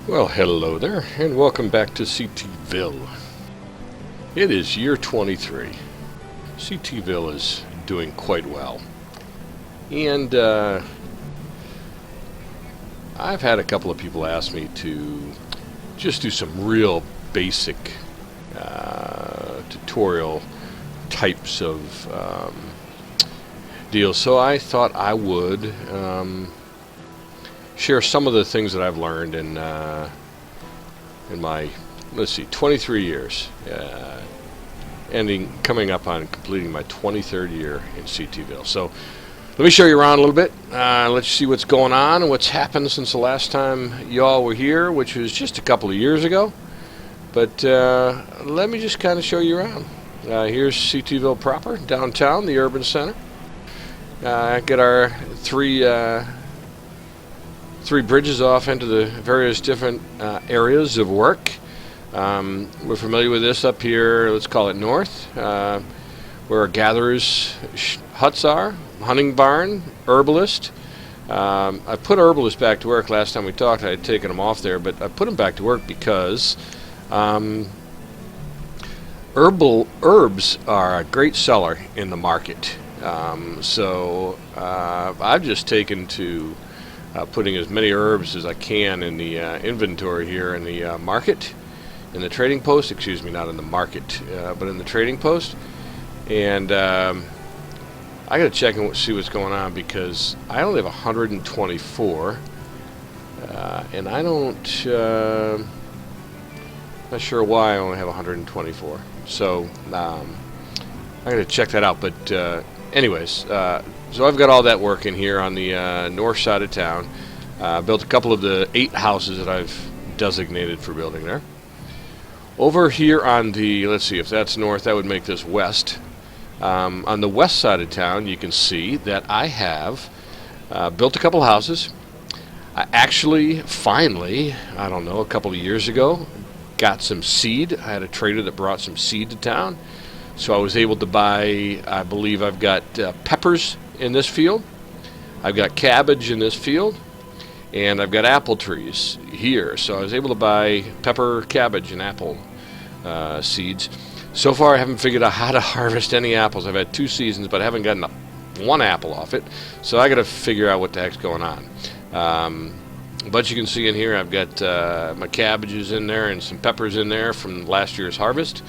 Well, hello there, and welcome back to CTville. It is year 23. CTville is doing quite well. And I've had a couple of people ask me to just do some real basic tutorial types of deals. So I thought I would share some of the things that I've learned in my, 23 years, coming up on completing my 23rd year in CTville. So let me show you around a little bit. Let's see what's going on and what's happened since the last time y'all were here, which was just a couple of years ago. But let me just kind of show you around. Here's CTville proper, downtown, the urban center. Get our three bridges off into the various different areas of work. We're familiar with this up here, let's call it north, where our gatherers' huts are, hunting barn, herbalist. I put herbalist back to work last time we talked. I had taken them off there, but I put them back to work because herbs are a great seller in the market. So I've just taken to putting as many herbs as I can in the inventory here in the market, in the trading post, excuse me, not in the market, but in the trading post. And I got to check and see what's going on because I only have 124, and I don't, not sure why I only have 124. So I got to check that out. But anyways, so I've got all that working here on the north side of town. Built a couple of the 8 houses that I've designated for building there. Over here on the, let's see, if that's north, that would make this west. On the west side of town, you can see that I have built a couple of houses. I actually, finally, I don't know, a couple of years ago, got some seed. I had a trader that brought some seed to town. So I was able to buy, I believe I've got peppers in this field, I've got cabbage in this field, and I've got apple trees here. So I was able to buy pepper, cabbage, and apple seeds. So far I haven't figured out how to harvest any apples. I've had 2 seasons, but I haven't gotten one apple off it. So I got to figure out what the heck's going on. But you can see in here I've got my cabbages in there and some peppers in there from last year's harvest.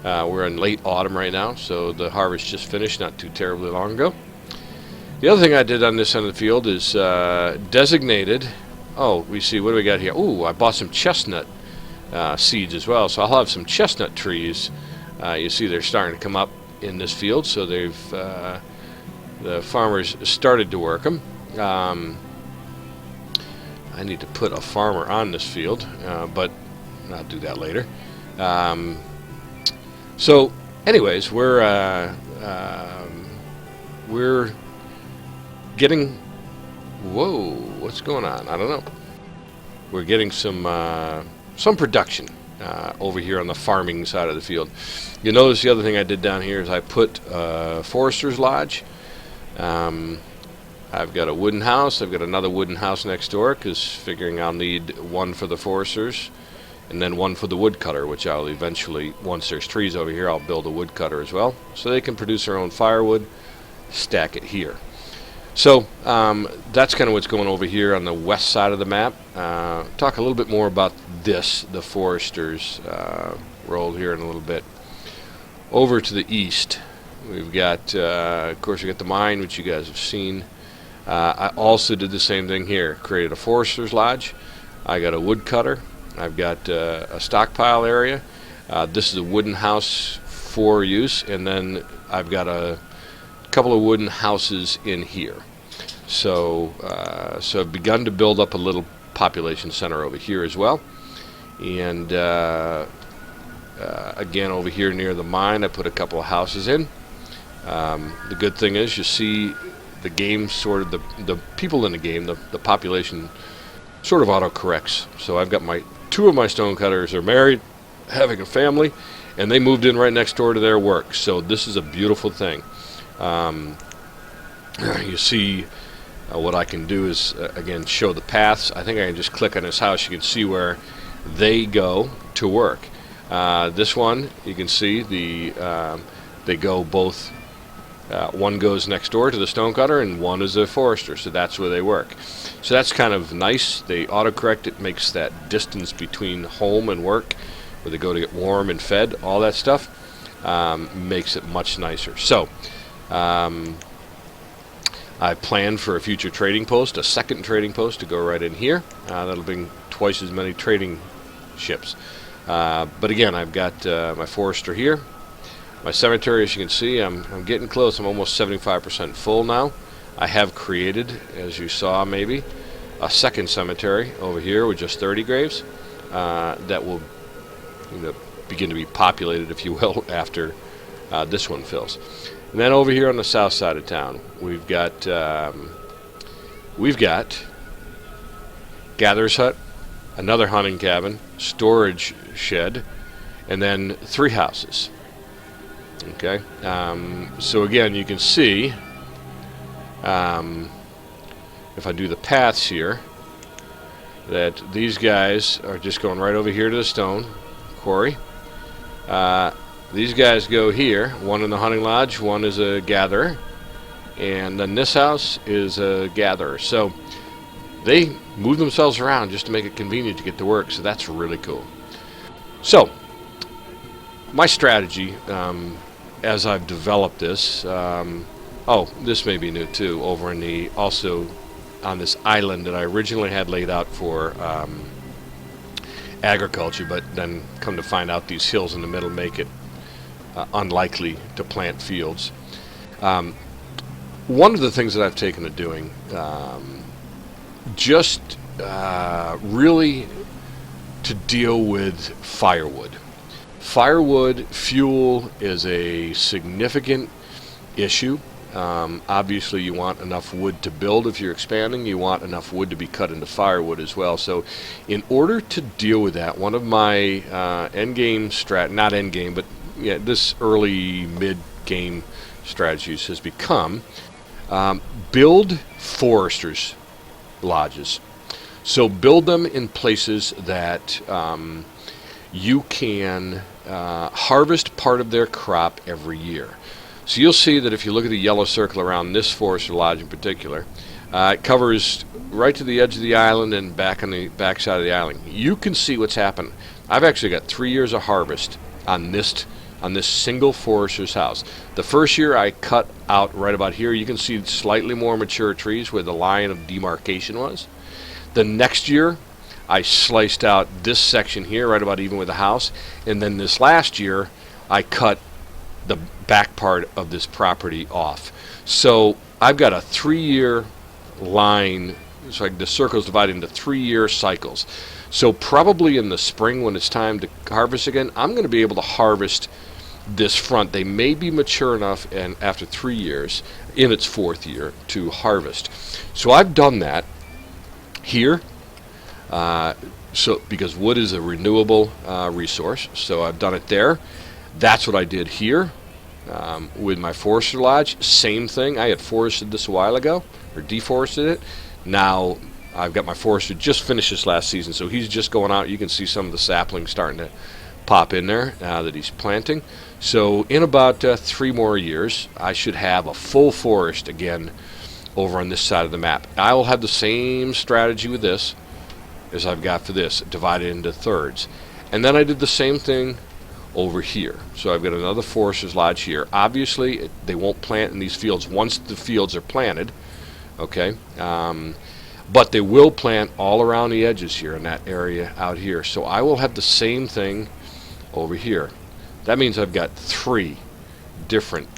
We're in late autumn right now, so the harvest just finished not too terribly long ago. The other thing I did on this end of the field is designated. Oh, we see, what do we got here? Ooh, I bought some chestnut seeds as well, so I'll have some chestnut trees. You see they're starting to come up in this field, so the farmers started to work them. I need to put a farmer on this field, but I'll do that later. So, anyways, we're getting. Whoa, what's going on? I don't know. We're getting some production over here on the farming side of the field. You notice the other thing I did down here is I put Forester's Lodge. I've got a wooden house. I've got another wooden house next door because figuring I'll need one for the foresters and then one for the woodcutter, which I'll eventually, once there's trees over here, I'll build a woodcutter as well, so they can produce their own firewood, stack it here. So that's kind of what's going over here on the west side of the map. Talk a little bit more about this, the foresters role here in a little bit. Over to the east, we've got, of course, we got the mine, which you guys have seen. I also did the same thing here, created a forester's lodge. I got a woodcutter. I've got a stockpile area. This is a wooden house for use, and then I've got a couple of wooden houses in here. So I've begun to build up a little population center over here as well. And again, over here near the mine, I put a couple of houses in. The good thing is you see the game sort of, the people in the game, the population sort of auto-corrects. So I've got 2 of my stonecutters are married, having a family, and they moved in right next door to their work. So this is a beautiful thing. You see what I can do is, again, show the paths. I think I can just click on this house. You can see where they go to work. This one, you can see they go both. One goes next door to the stonecutter, and one is a forester, so that's where they work. So that's kind of nice. They autocorrect. It makes that distance between home and work, where they go to get warm and fed, all that stuff, makes it much nicer. So I plan for a future trading post, a second trading post to go right in here. That'll bring twice as many trading ships. But again, I've got my forester here. My cemetery, as you can see, I'm getting close. I'm almost 75% full now. I have created, as you saw maybe, a second cemetery over here with just 30 graves that will begin to be populated, if you will, after this one fills. And then over here on the south side of town, we've got gatherer's hut, another hunting cabin, storage shed, and then 3 houses. Okay, so again, you can see if I do the paths here that these guys are just going right over here to the stone quarry. These guys go here, one in the hunting lodge, one is a gatherer, and then this house is a gatherer. So they move themselves around just to make it convenient to get to work, so that's really cool. So my strategy, as I've developed this, this may be new too, over in the, also on this island that I originally had laid out for agriculture, but then come to find out these hills in the middle make it unlikely to plant fields. One of the things that I've taken to doing, really to deal with firewood. Firewood fuel is a significant issue. Obviously, you want enough wood to build if you're expanding. You want enough wood to be cut into firewood as well. So in order to deal with that, one of my not end game, but yeah, this early mid-game strategies has become build foresters' lodges. So build them in places that you can harvest part of their crop every year. So you'll see that if you look at the yellow circle around this forester lodge in particular, it covers right to the edge of the island and back on the back side of the island. You can see what's happened. I've actually got 3 years of harvest on this single forester's house. The first year I cut out right about here. You can see slightly more mature trees where the line of demarcation was. The next year I sliced out this section here right about even with the house, and then this last year I cut the back part of this property off. So I've got a 3-year line. It's like the circle's divided into 3-year cycles. So probably in the spring when it's time to harvest again, I'm going to be able to harvest this front. They may be mature enough, and after 3 years, in its 4th year, to harvest. So I've done that here. Because wood is a renewable resource, so I've done it there. That's what I did here with my forester lodge. Same thing. I had forested this a while ago, or deforested it. Now I've got my forester just finished this last season, so he's just going out. You can see some of the saplings starting to pop in there that he's planting. So in about 3 more years, I should have a full forest again over on this side of the map. I will have the same strategy with this as I've got for this, divided into thirds. And then I did the same thing over here. So I've got another forester's lodge here. Obviously, they won't plant in these fields once the fields are planted, okay? But they will plant all around the edges here in that area out here. So I will have the same thing over here. That means I've got 3 different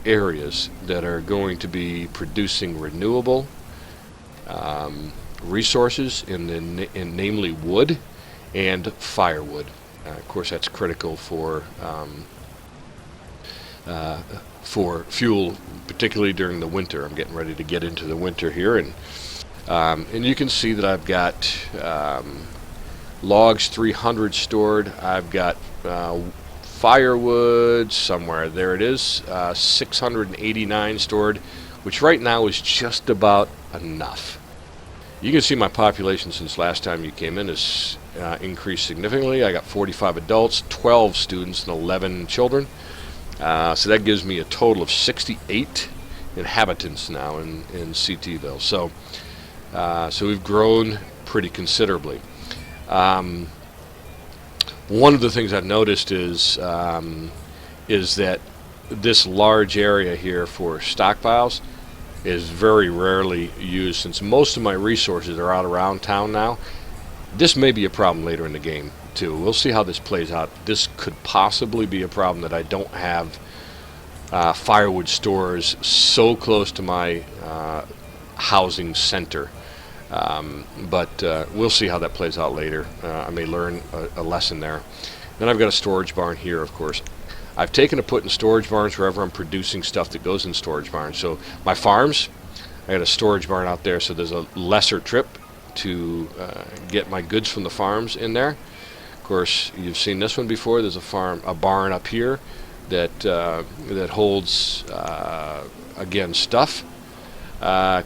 areas that are going to be producing renewable resources, namely wood and firewood. Of course, that's critical for fuel, particularly during the winter. I'm getting ready to get into the winter here, and you can see that I've got logs 300 stored. I've got firewood somewhere. There it is, 689 stored which right now is just about enough. You can see my population since last time you came in has increased significantly. I got 45 adults, 12 students, and 11 children. So that gives me a total of 68 inhabitants now in CTville. So we've grown pretty considerably. One of the things I've noticed is that this large area here for stockpiles is very rarely used, since most of my resources are out around town now. This may be a problem later in the game too. We'll see how this plays out. This could possibly be a problem that I don't have firewood stores so close to my housing center. But we'll see how that plays out later. I may learn a lesson there. Then I've got a storage barn here, of course. I've taken to putting storage barns wherever I'm producing stuff that goes in storage barns. So my farms, I got a storage barn out there, so there's a lesser trip to get my goods from the farms in there. Of course, you've seen this one before. There's a barn up here that that holds again stuff.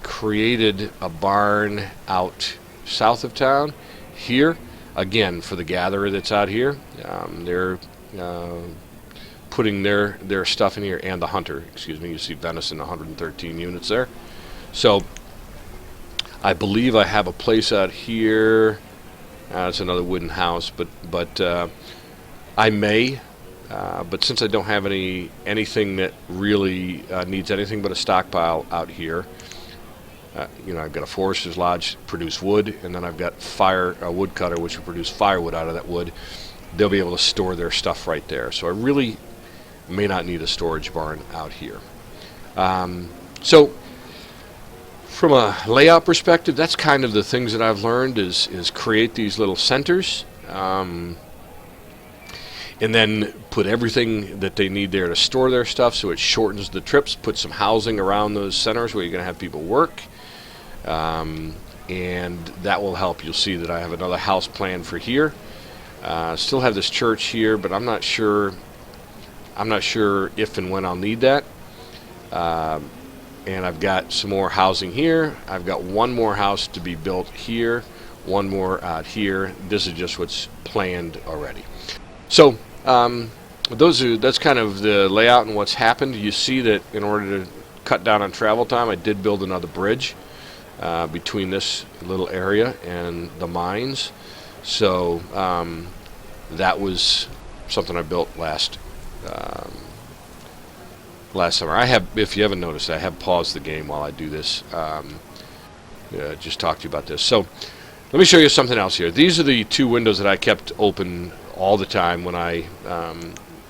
Created a barn out south of town here, again for the gatherer that's out here. They're putting their stuff in here, and the hunter, excuse me. You see venison, 113 units there. So I believe I have a place out here. It's another wooden house, but I may. But since I don't have anything that really needs anything but a stockpile out here, I've got a forester's lodge, produce wood, and then I've got a wood cutter, which will produce firewood out of that wood. They'll be able to store their stuff right there. So I really may not need a storage barn out here. So from a layout perspective, that's kind of the things that I've learned is create these little centers. And then put everything that they need there to store their stuff, so it shortens the trips. Put some housing around those centers where you're going to have people work, and that will help. You'll see that I have another house planned for here. Still have this church here, but I'm not sure if and when I'll need that. And I've got some more housing here. I've got one more house to be built here, one more out here. This is just what's planned already. So that's kind of the layout and what's happened. You see that in order to cut down on travel time, I did build another bridge between this little area and the mines. So that was something I built last summer. If you haven't noticed, I have paused the game while I do this. Just talk to you about this. So let me show you something else here. These are the two windows that I kept open all the time when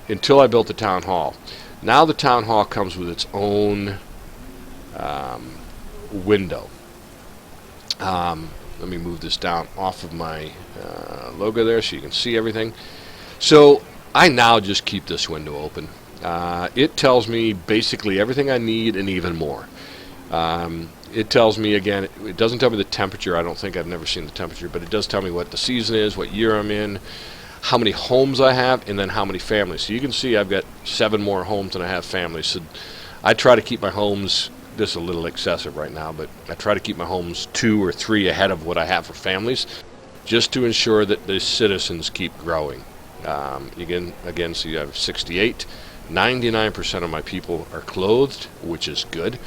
until I built the town hall. Now the town hall comes with its own window. Let me move this down off of my logo there so you can see everything. So I now just keep this window open. It tells me basically everything I need and even more. It tells me, again, it doesn't tell me the temperature. I don't think, I've never seen the temperature, but it does tell me what the season is, what year I'm in, how many homes I have, and then how many families. So you can see I've got 7 more homes than I have families. So I try to keep my homes, this is a little excessive right now, but I try to keep my homes 2 or 3 ahead of what I have for families, just to ensure that the citizens keep growing. Again, so you have 68. 99% of my people are clothed, which is good.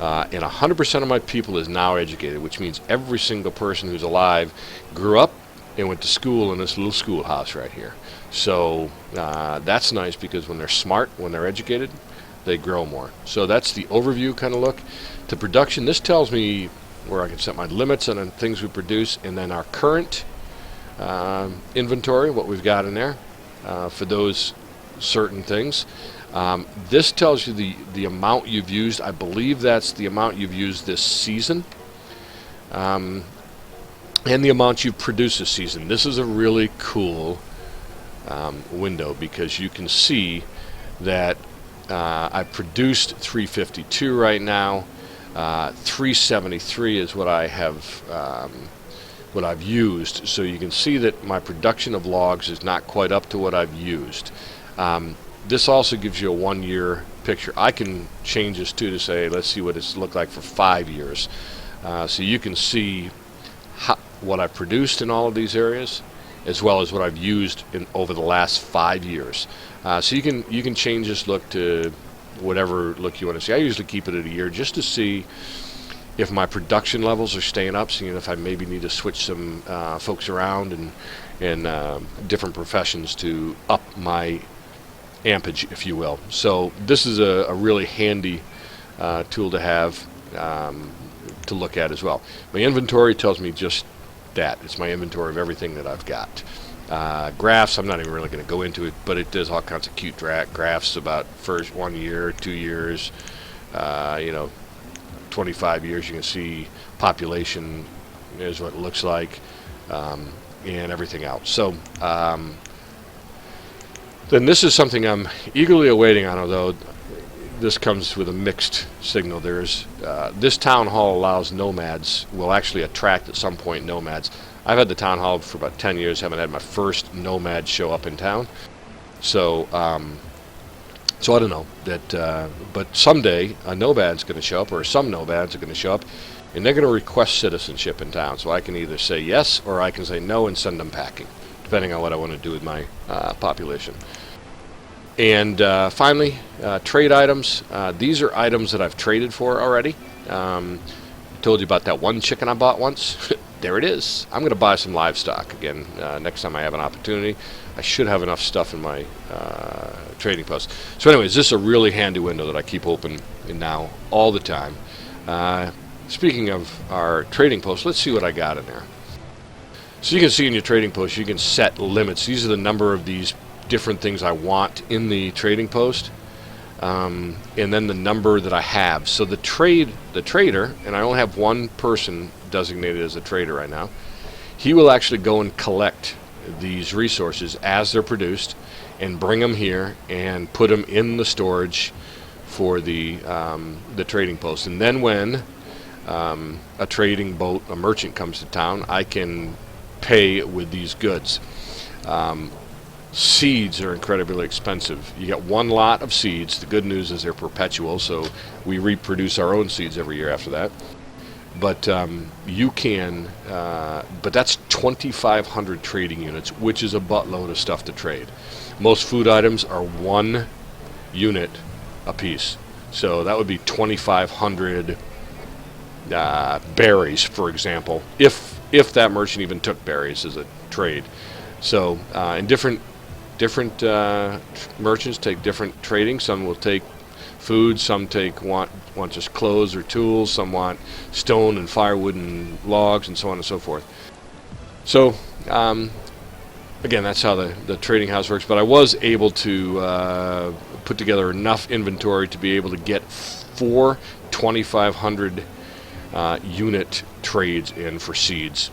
And 100% of my people is now educated, which means every single person who's alive grew up and went to school in this little schoolhouse right here. So that's nice, because when they're smart, when they're educated, they grow more. So that's the overview kind of look. To production, this tells me where I can set my limits on the things we produce, and then our current inventory, what we've got in there for those certain things. This tells you the amount you've used. I believe that's the amount you've used this season, and the amount you've produced this season. This is a really cool window, because you can see that I produced 352 right now. 373 is what I have, what I've used. So you can see that my production of logs is not quite up to what I've used. This also gives you a 1-year picture. I can change this too to say, let's see what it's looked like for 5 years. So you can see what I've produced in all of these areas, as well as what I've used over the last 5 years. So you can change this look to whatever look you want to see. I usually keep it at a year just to see if my production levels are staying up, seeing if I maybe need to switch some folks around in different professions to up my ampage, if you will. So this is a really handy tool to have to look at as well. My inventory tells me just that. It's my inventory of everything that I've got. Graphs, I'm not even really going to go into it, but it does all kinds of cute graphs about first 1 year, 2 years, 25 years. You can see population is what it looks like, and everything else. So then this is something I'm eagerly awaiting on, although this comes with a mixed signal. There's this town hall allows nomads, will actually attract at some point nomads. I've had the town hall for about 10 years, haven't had my first nomad show up in town. So so I don't know that, but someday a nomad's going to show up, or some nomads are going to show up, and they're going to request citizenship in town. So I can either say yes or I can say no and send them packing, depending on what I want to do with my population. And finally, trade items. These are items that I've traded for already. Told you about that one chicken I bought once. There it is. I'm going to buy some livestock again next time I have an opportunity. I should have enough stuff in my trading post. So anyways, this is a really handy window that I keep open now all the time. Speaking of our trading post, let's see what I got in there. So you can see in your trading post, you can set limits. These are the number of these different things I want in the trading post, and then the number that I have. So the trader, and I only have one person designated as a trader right now, he will actually go and collect these resources as they're produced and bring them here and put them in the storage for the trading post. And then when a trading boat, a merchant comes to town, I can pay with these goods. Seeds are incredibly expensive. You get one lot of seeds. The good news is they're perpetual, so we reproduce our own seeds every year after that. But you can, but that's 2,500 trading units, which is a buttload of stuff to trade. Most food items are 1 unit a piece, so that would be 2,500 berries, for example, if that merchant even took berries as a trade. So, and different merchants take different trading. Some will take food, some want just clothes or tools, some want stone and firewood and logs and so on and so forth. So again, that's how the trading house works. But I was able to put together enough inventory to be able to get 4 2,500 unit trades in for seeds.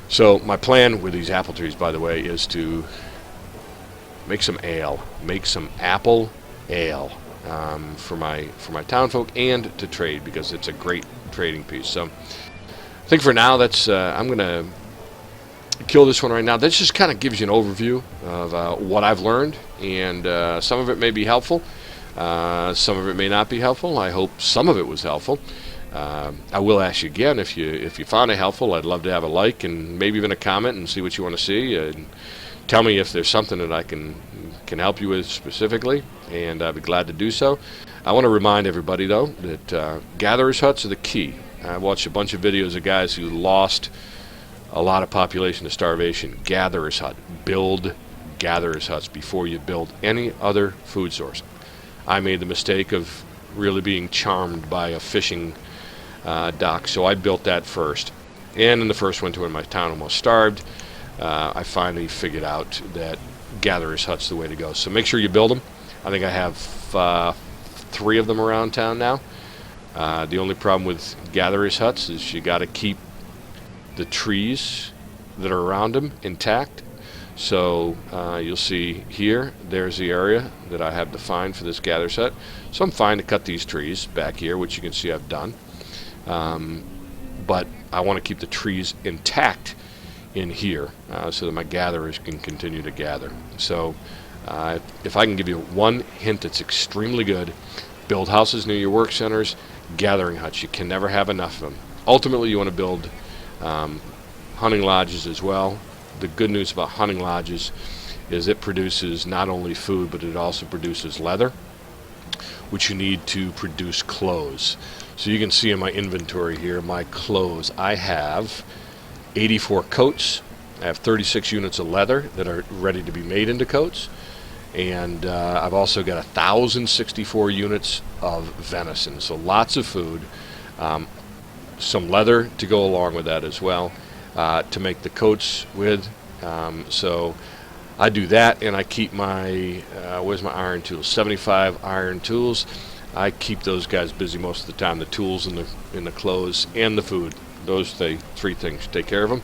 So my plan with these apple trees, by the way, is to make some ale, make some apple ale for my townfolk, and to trade, because it's a great trading piece. So I think for now that's I'm gonna kill this one right now. That just kind of gives you an overview of what I've learned, and some of it may be helpful, some of it may not be helpful. I hope some of it was helpful. I will ask you again, if you found it helpful, I'd love to have a like and maybe even a comment and see what you want to see. And tell me if there's something that I can help you with specifically, and I'd be glad to do so. I want to remind everybody, though, that gatherers' huts are the key. I watched a bunch of videos of guys who lost a lot of population to starvation. Gatherers' hut. Build gatherers' huts before you build any other food source. I made the mistake of really being charmed by a fishing dock, so I built that first. And in the first winter when my town almost starved, I finally figured out that gatherers' huts the way to go. So make sure you build them. I think I have 3 of them around town now. The only problem with gatherers' huts is you got to keep the trees that are around them intact. So you'll see here, there's the area that I have defined for this gatherers' hut. So I'm fine to cut these trees back here, which you can see I've done. But I want to keep the trees intact in here so that my gatherers can continue to gather. So If I can give you one hint that's extremely good, build houses near your work centers, gathering huts. You can never have enough of them. Ultimately, you want to build hunting lodges as well. The good news about hunting lodges is it produces not only food, but it also produces leather, which you need to produce clothes. So you can see in my inventory here, my clothes. I have 84 coats. I have 36 units of leather that are ready to be made into coats. And I've also got 1,064 units of venison. So lots of food. Some leather to go along with that as well, to make the coats with. So I do that, and I keep my, where's my iron tools? 75 iron tools. I keep those guys busy most of the time. The tools and the clothes and the food. Those three things. Take care of them.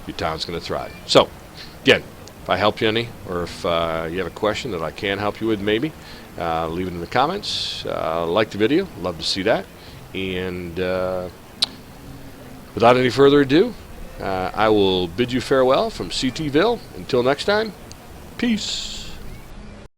Your town's going to thrive. So, again, if I helped you any, or if you have a question that I can help you with, maybe, leave it in the comments. Like the video. Love to see that. And without any further ado, I will bid you farewell from CTville. Until next time, peace.